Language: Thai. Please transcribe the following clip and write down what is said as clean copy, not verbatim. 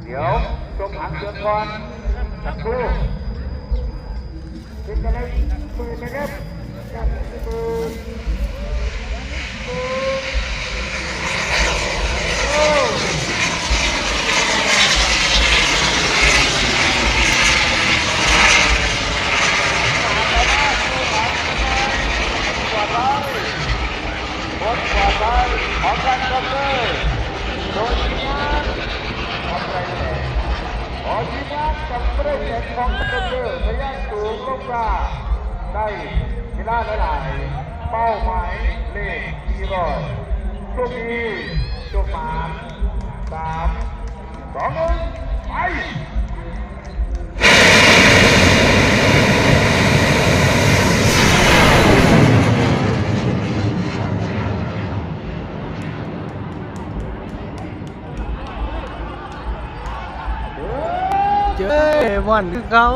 เดี๋ยวจมหางเดือนก่อนสักครู่เป็นอะไรมือนะครับจับมือของการดำเนินโดยทีมงานของไรแดงขอทีมงานกับไรแดงของดำเนินพยายามสูงลงมาได้เวลาหลายๆเป้าหมายเลข400ช่วงนี้ช่วง3 2 1ไปเจ้ม่อนคือเขา